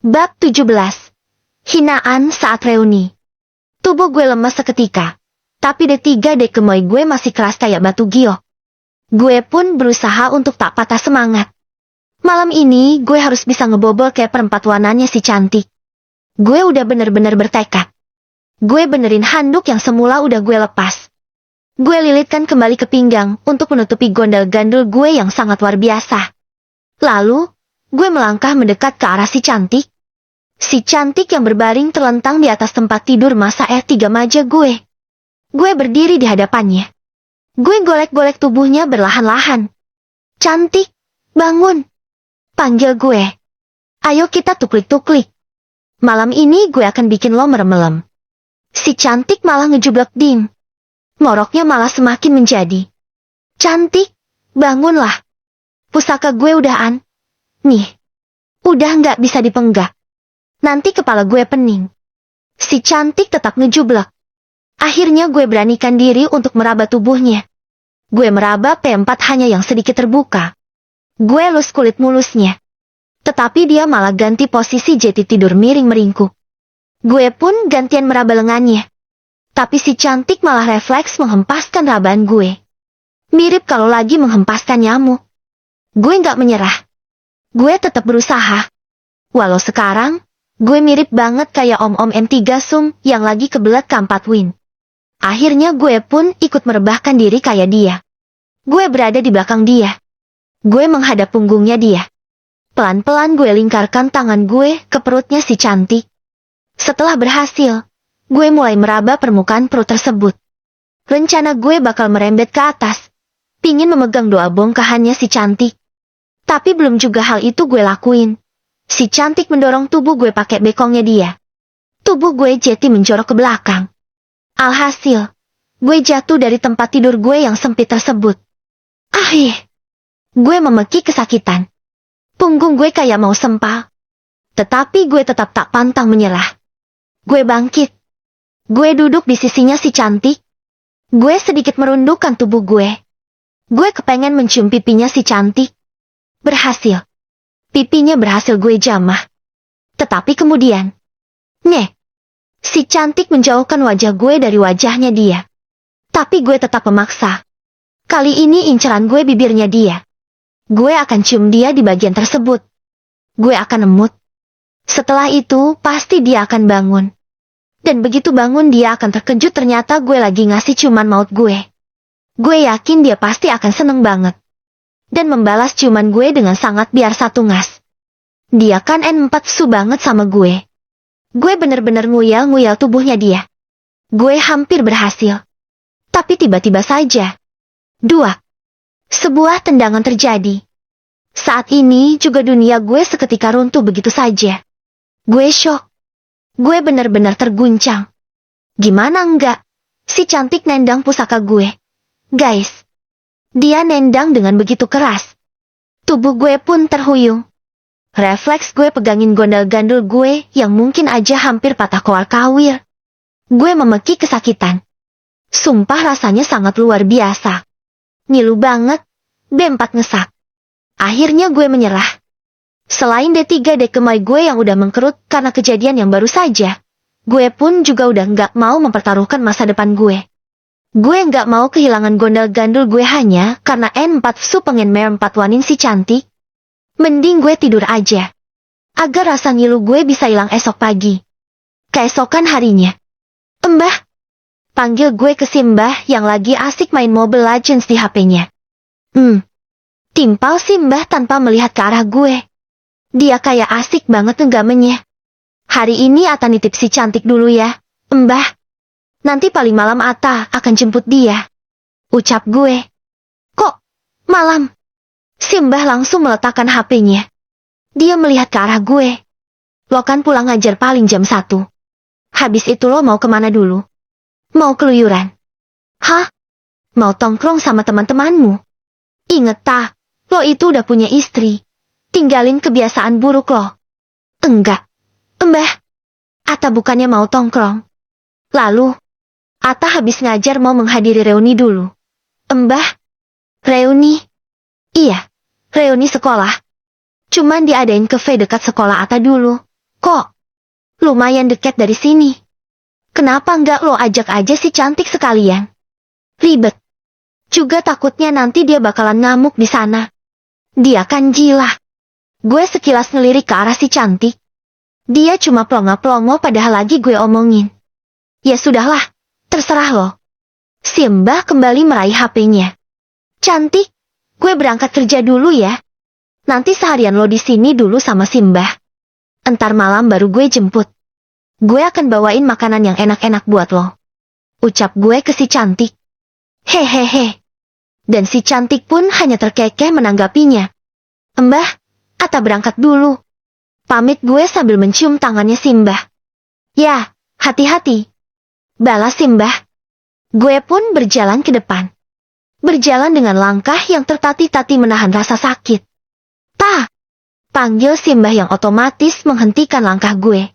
Bab 17. Hinaan saat reuni. Tubuh gue lemas seketika. Tapi D3 gemoy gue masih keras kayak batu giok. Gue pun berusaha untuk tak patah semangat. Malam ini gue harus bisa ngebobol kayak perempat warnanya si cantik. Gue udah bener-bener bertekad. Gue benerin handuk yang semula udah gue lepas. Gue lilitkan kembali ke pinggang untuk menutupi gondal-gandul gue yang sangat luar biasa. Lalu, gue melangkah mendekat ke arah si cantik. Si cantik yang berbaring terlentang di atas tempat tidur masa R3 maja gue. Gue berdiri di hadapannya. Gue golek-golek tubuhnya berlahan-lahan. Cantik, bangun. Panggil gue. Ayo kita tuklik-tuklik. Malam ini gue akan bikin lo merem-melem. Si cantik malah ngejublek dim. Moroknya malah semakin menjadi. Cantik, bangunlah. Pusaka gue udahan. Nih. Udah nggak bisa dipenggak. Nanti kepala gue pening. Si cantik tetap ngejublek. Akhirnya gue beranikan diri untuk meraba tubuhnya. Gue meraba P4 hanya yang sedikit terbuka. Gue elus kulit mulusnya. Tetapi dia malah ganti posisi jeti tidur miring meringkuk. Gue pun gantian meraba lengannya. Tapi si cantik malah refleks menghempaskan rabaan gue. Mirip kalau lagi menghempaskan nyamuk. Gue nggak menyerah. Gue tetap berusaha. Walau sekarang, gue mirip banget kayak om-om M3 Sum yang lagi kebelet K4 Win. Akhirnya gue pun ikut merebahkan diri kayak dia. Gue berada di belakang dia. Gue menghadap punggungnya dia. Pelan-pelan gue lingkarkan tangan gue ke perutnya si cantik. Setelah berhasil, gue mulai meraba permukaan perut tersebut. Rencana gue bakal merembet ke atas. Pingin memegang doa bongkahannya si cantik. Tapi belum juga hal itu gue lakuin. Si cantik mendorong tubuh gue pakai bekongnya dia. Tubuh gue jeti menjorok ke belakang. Alhasil, gue jatuh dari tempat tidur gue yang sempit tersebut. Gue memeki kesakitan. Punggung gue kayak mau sempal. Tetapi gue tetap tak pantang menyerah. Gue bangkit. Gue duduk di sisinya si cantik. Gue sedikit merundukkan tubuh gue. Gue kepengen mencium pipinya si cantik. Berhasil. Pipinya berhasil gue jamah. Tetapi kemudian, si cantik menjauhkan wajah gue dari wajahnya dia. Tapi gue tetap memaksa. Kali ini inceran gue bibirnya dia. Gue akan cium dia di bagian tersebut. Gue akan emut. Setelah itu, pasti dia akan bangun. Dan begitu bangun dia akan terkejut ternyata gue lagi ngasih ciuman maut gue. Gue yakin dia pasti akan seneng banget. Dan membalas ciuman gue dengan sangat biar satu ngas. Dia kan N4 su banget sama gue. Gue bener-bener nguyal-nguyal tubuhnya dia. Gue hampir berhasil. Tapi tiba-tiba saja. Sebuah tendangan terjadi. Saat ini juga dunia gue seketika runtuh begitu saja. Gue shock. Gue bener-bener terguncang. Gimana enggak? Si cantik nendang pusaka gue. Guys. Dia nendang dengan begitu keras. Tubuh gue pun terhuyung. Refleks gue pegangin gondal-gandul gue yang mungkin aja hampir patah koar-kawir. Gue memeki kesakitan. Sumpah rasanya sangat luar biasa. Ngilu banget. B4 ngesak. Akhirnya gue menyerah. Selain D3 gemoy gue yang udah mengkerut karena kejadian yang baru saja, gue pun juga udah nggak mau mempertaruhkan masa depan gue. Gue nggak mau kehilangan gondal-gandul gue hanya karena N4 su pengen M4 wanin si cantik. Mending gue tidur aja. Agar rasa ngilu gue bisa hilang esok pagi. Keesokan harinya. Mbah. Panggil gue ke Simbah yang lagi asik main Mobile Legends di HP-nya. Timpal Simbah tanpa melihat ke arah gue. Dia kayak asik banget ngegamenya. Hari ini Ata nitip si cantik dulu ya, Mbah. Nanti paling malam Ata akan jemput dia. Ucap gue. Kok malam? Simbah langsung meletakkan HP-nya. Dia melihat ke arah gue. Lo kan pulang ngajar paling jam 1. Habis itu lo mau kemana dulu? Mau keluyuran? Hah? Mau tongkrong sama teman-temanmu? Ingat tak, lo itu udah punya istri. Tinggalin kebiasaan buruk lo. Enggak. Mbah. Ata bukannya mau tongkrong. Lalu, Ata habis ngajar mau menghadiri reuni dulu. Mbah. Reuni? Iya, reuni sekolah. Cuman diadain cafe dekat sekolah Ata dulu. Kok lumayan dekat dari sini. Kenapa nggak lo ajak aja si cantik sekalian? Ribet. Juga takutnya nanti dia bakalan ngamuk di sana. Dia kan gila. Gue sekilas ngelirik ke arah si cantik. Dia cuma plongo-plongo padahal lagi gue omongin. Ya sudahlah, terserah lo. Si Mbah kembali meraih HP-nya. Cantik, gue berangkat kerja dulu ya. Nanti seharian lo di sini dulu sama si Mbah. Entar malam baru gue jemput. Gue akan bawain makanan yang enak-enak buat lo. Ucap gue ke si cantik. Hehehe. Dan si cantik pun hanya terkekeh menanggapinya. Mbah, Ata berangkat dulu. Pamit gue sambil mencium tangannya si Mbah. Ya, hati-hati. Balas si Mbah. Gue pun berjalan ke depan. Berjalan dengan langkah yang tertati-tati menahan rasa sakit. Ta! Panggil si Mbah yang otomatis menghentikan langkah gue.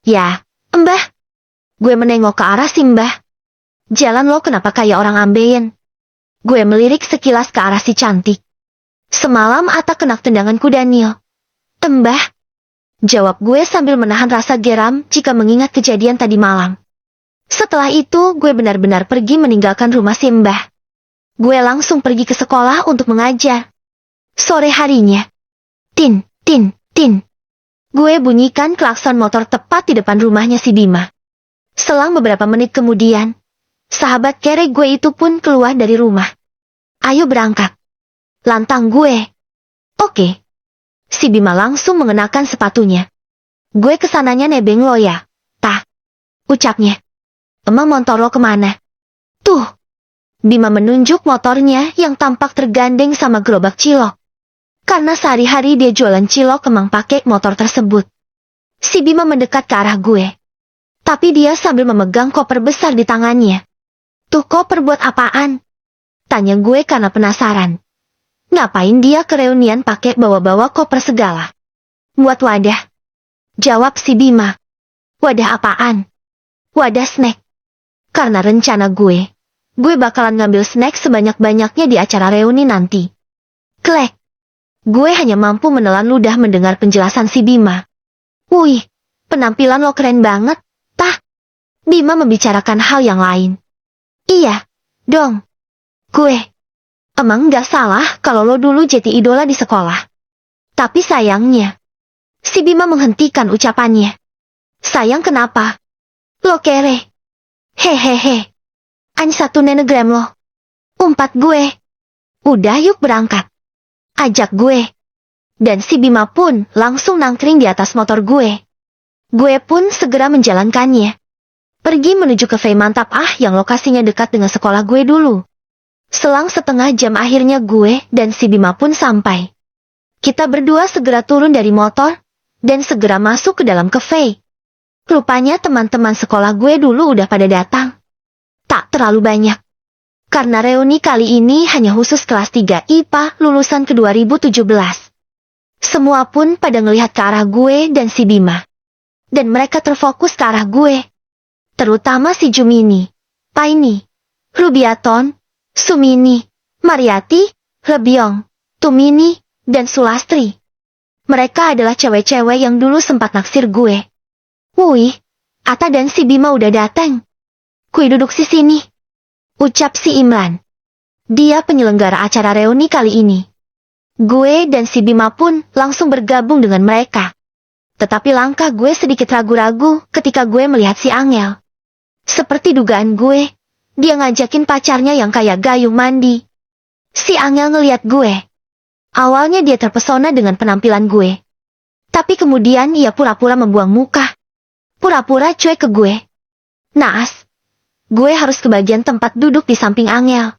Ya, Mbah. Gue menengok ke arah si Mbah. Jalan lo kenapa kayak orang ambeien? Gue melirik sekilas ke arah si cantik. Semalam Ata kena tendanganku Daniel. Mbah. Jawab gue sambil menahan rasa geram jika mengingat kejadian tadi malam. Setelah itu gue benar-benar pergi meninggalkan rumah si Mbah. Gue langsung pergi ke sekolah untuk mengajar. Sore harinya. Tin, tin, tin. Gue bunyikan klakson motor tepat di depan rumahnya si Bima. Selang beberapa menit kemudian, sahabat kere gue itu pun keluar dari rumah. Ayo berangkat. Lantang gue. Oke. Si Bima langsung mengenakan sepatunya. Gue kesananya nebeng lo ya, tah. Ucapnya. Emang motor lo kemana? Tuh. Bima menunjuk motornya yang tampak tergandeng sama gerobak cilok. Karena sehari-hari dia jualan cilok emang pakai motor tersebut. Si Bima mendekat ke arah gue. Tapi dia sambil memegang koper besar di tangannya. Tuh koper buat apaan? Tanya gue karena penasaran. Ngapain dia ke reunian pakai bawa-bawa koper segala? Buat wadah. Jawab si Bima. Wadah apaan? Wadah snack. Karena rencana gue bakalan ngambil snack sebanyak-banyaknya di acara reuni nanti. Klek. Gue hanya mampu menelan ludah mendengar penjelasan si Bima. Wih, penampilan lo keren banget, tah. Bima membicarakan hal yang lain. Iya, dong. Gue. Emang gak salah kalau lo dulu jadi idola di sekolah. Tapi sayangnya. Si Bima menghentikan ucapannya. Sayang kenapa? Lo kere. Hehehe. An satu nenegram lo. Umpat gue. Udah yuk berangkat. Ajak gue. Dan si Bima pun langsung nangkring di atas motor gue. Gue pun segera menjalankannya. Pergi menuju kafe mantap yang lokasinya dekat dengan sekolah gue dulu. Selang setengah jam akhirnya gue dan si Bima pun sampai. Kita berdua segera turun dari motor dan segera masuk ke dalam kafe. Rupanya teman-teman sekolah gue dulu udah pada datang. Tak terlalu banyak. Karena reuni kali ini hanya khusus kelas 3 IPA lulusan ke 2017. Semua pun pada ngelihat ke arah gue dan si Bima. Dan mereka terfokus ke arah gue. Terutama si Jumini, Paini, Rubiaton, Sumini, Mariati, Lebyong, Tumini, dan Sulastri. Mereka adalah cewek-cewek yang dulu sempat naksir gue. Wih, Ata dan si Bima udah datang. Kui duduk di sini. Ucap si Imran. Dia penyelenggara acara reuni kali ini. Gue dan si Bima pun langsung bergabung dengan mereka. Tetapi langkah gue sedikit ragu-ragu ketika gue melihat si Angel. Seperti dugaan gue, dia ngajakin pacarnya yang kayak gayung mandi. Si Angel ngeliat gue. Awalnya dia terpesona dengan penampilan gue. Tapi kemudian ia pura-pura membuang muka. Pura-pura cuek ke gue. Naas. Gue harus ke bagian tempat duduk di samping Angel.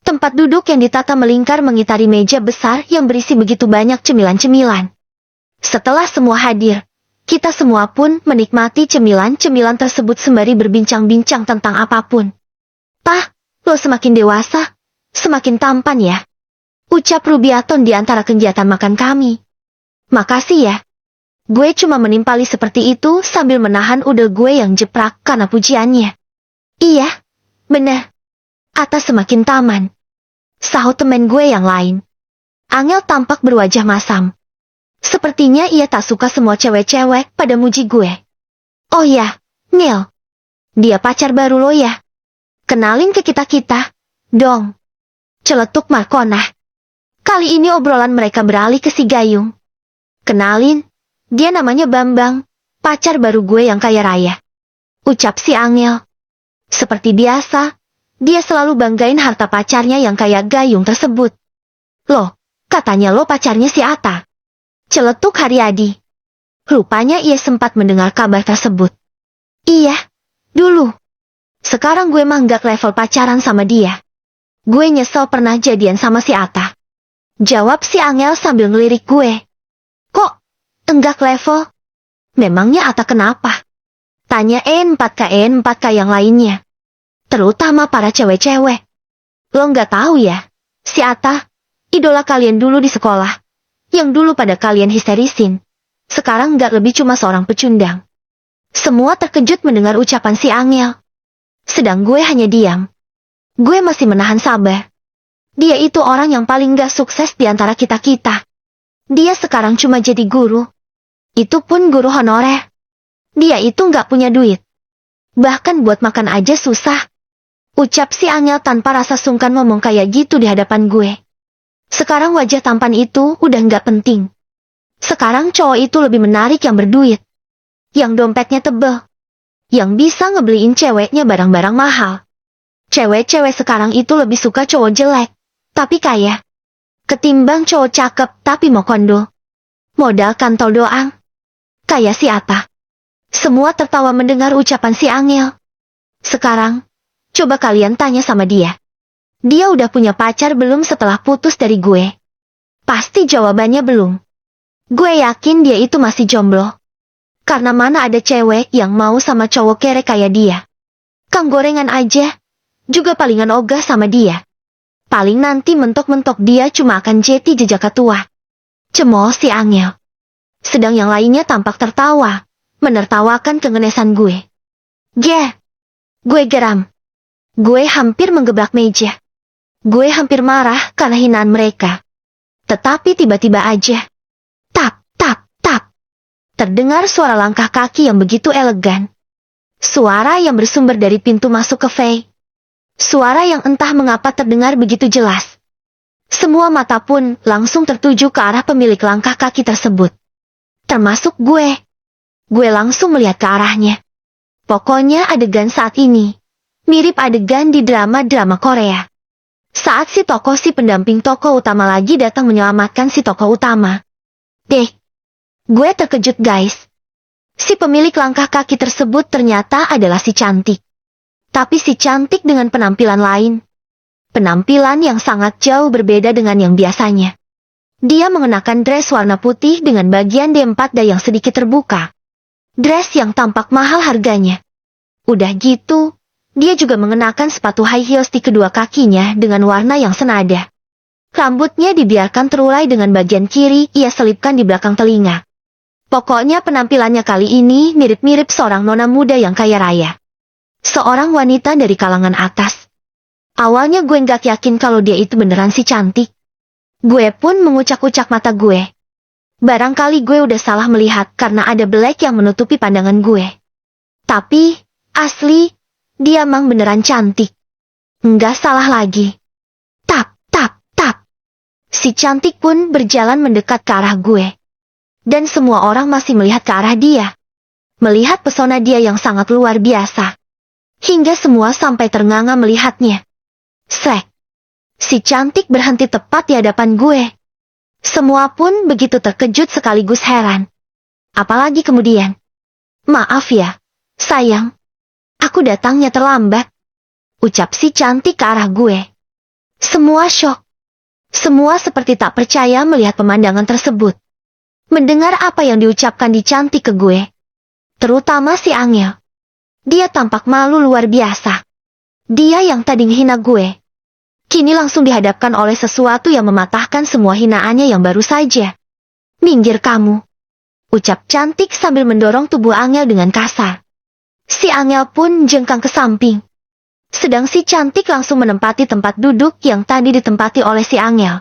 Tempat duduk yang ditata melingkar mengitari meja besar yang berisi begitu banyak cemilan-cemilan. Setelah semua hadir, kita semua pun menikmati cemilan-cemilan tersebut sembari berbincang-bincang tentang apapun. Pah, lo semakin dewasa, semakin tampan ya. Ucap Rubiaton di antara kegiatan makan kami. Makasih ya. Gue cuma menimpali seperti itu sambil menahan udel gue yang jeprak karena pujiannya. Iya, bener. Ata semakin taman. Sahut temen gue yang lain. Angel tampak berwajah masam. Sepertinya ia tak suka semua cewek-cewek pada muji gue. Oh ya, Neil. Dia pacar baru lo ya? Kenalin ke kita-kita, dong. Celetuk Markona. Kali ini obrolan mereka beralih ke si Gayung. Kenalin, dia namanya Bambang, pacar baru gue yang kaya raya. Ucap si Angel. Seperti biasa, dia selalu banggain harta pacarnya yang kayak Gayung tersebut. Loh, katanya lo pacarnya si Ata. Celetuk Haryadi. Rupanya ia sempat mendengar kabar tersebut. Iya, dulu. Sekarang gue mah nggak level pacaran sama dia. Gue nyesel pernah jadian sama si Ata. Jawab si Angel sambil ngelirik gue. Kok, enggak level? Memangnya Ata kenapa? Tanya N4K yang lainnya. Terutama para cewek-cewek. Lo nggak tahu ya, si Ata, idola kalian dulu di sekolah. Yang dulu pada kalian histerisin. Sekarang nggak lebih cuma seorang pecundang. Semua terkejut mendengar ucapan si Angel. Sedang gue hanya diam. Gue masih menahan sabar. Dia itu orang yang paling gak sukses di antara kita-kita. Dia sekarang cuma jadi guru. Itu pun guru honorer. Dia itu gak punya duit. Bahkan buat makan aja susah. Ucap si Angel tanpa rasa sungkan ngomong kayak gitu di hadapan gue. Sekarang wajah tampan itu udah gak penting. Sekarang cowok itu lebih menarik yang berduit. Yang dompetnya tebel. Yang bisa ngebeliin ceweknya barang-barang mahal. Cewek-cewek sekarang itu lebih suka cowok jelek, tapi kaya. Ketimbang cowok cakep tapi mau kondo. Modal kantol doang. Kayak si Ata. Semua tertawa mendengar ucapan si Angel. Sekarang, coba kalian tanya sama dia. Dia udah punya pacar belum setelah putus dari gue? Pasti jawabannya belum. Gue yakin dia itu masih jomblo. Karena mana ada cewek yang mau sama cowok kere kayak dia. Kang gorengan aja, juga palingan ogah sama dia. Paling nanti mentok-mentok dia cuma akan jeti jejak ketua. Cemooh si Angel. Sedang yang lainnya tampak tertawa, menertawakan kengenesan gue. Gue geram. Gue hampir menggebrak meja. Gue hampir marah karena hinaan mereka. Tetapi tiba-tiba aja. Tap, tap, tap. Terdengar suara langkah kaki yang begitu elegan. Suara yang bersumber dari pintu masuk cafe. Suara yang entah mengapa terdengar begitu jelas. Semua mata pun langsung tertuju ke arah pemilik langkah kaki tersebut. Termasuk gue. Gue langsung melihat ke arahnya. Pokoknya adegan saat ini mirip adegan di drama-drama Korea. Saat si pendamping tokoh utama lagi datang menyelamatkan si tokoh utama. Gue terkejut guys. Si pemilik langkah kaki tersebut ternyata adalah si cantik. Tapi si cantik dengan penampilan lain. Penampilan yang sangat jauh berbeda dengan yang biasanya. Dia mengenakan dress warna putih dengan bagian D4 yang sedikit terbuka. Dress yang tampak mahal harganya. Udah gitu, dia juga mengenakan sepatu high heels di kedua kakinya dengan warna yang senada. Rambutnya dibiarkan terurai dengan bagian kiri ia selipkan di belakang telinga. Pokoknya penampilannya kali ini mirip-mirip seorang nona muda yang kaya raya. Seorang wanita dari kalangan atas. Awalnya gue nggak yakin kalau dia itu beneran si cantik. Gue pun mengucak-ucak mata gue. Barangkali gue udah salah melihat karena ada belek yang menutupi pandangan gue. Tapi, asli, dia emang beneran cantik. Nggak salah lagi. Tap, tap, tap. Si cantik pun berjalan mendekat ke arah gue. Dan semua orang masih melihat ke arah dia. Melihat pesona dia yang sangat luar biasa. Hingga semua sampai ternganga melihatnya. Srek. Si cantik berhenti tepat di hadapan gue. Semua pun begitu terkejut sekaligus heran. Apalagi kemudian. Maaf ya, sayang. Aku datangnya terlambat. Ucap si cantik ke arah gue. Semua syok. Semua seperti tak percaya melihat pemandangan tersebut. Mendengar apa yang diucapkan di cantik ke gue. Terutama si Angel. Dia tampak malu luar biasa. Dia yang tadi menghina gue. Kini langsung dihadapkan oleh sesuatu yang mematahkan semua hinaannya yang baru saja. Minggir kamu. Ucap cantik sambil mendorong tubuh Angel dengan kasar. Si Angel pun jengkang ke samping. Sedang si cantik langsung menempati tempat duduk yang tadi ditempati oleh si Angel.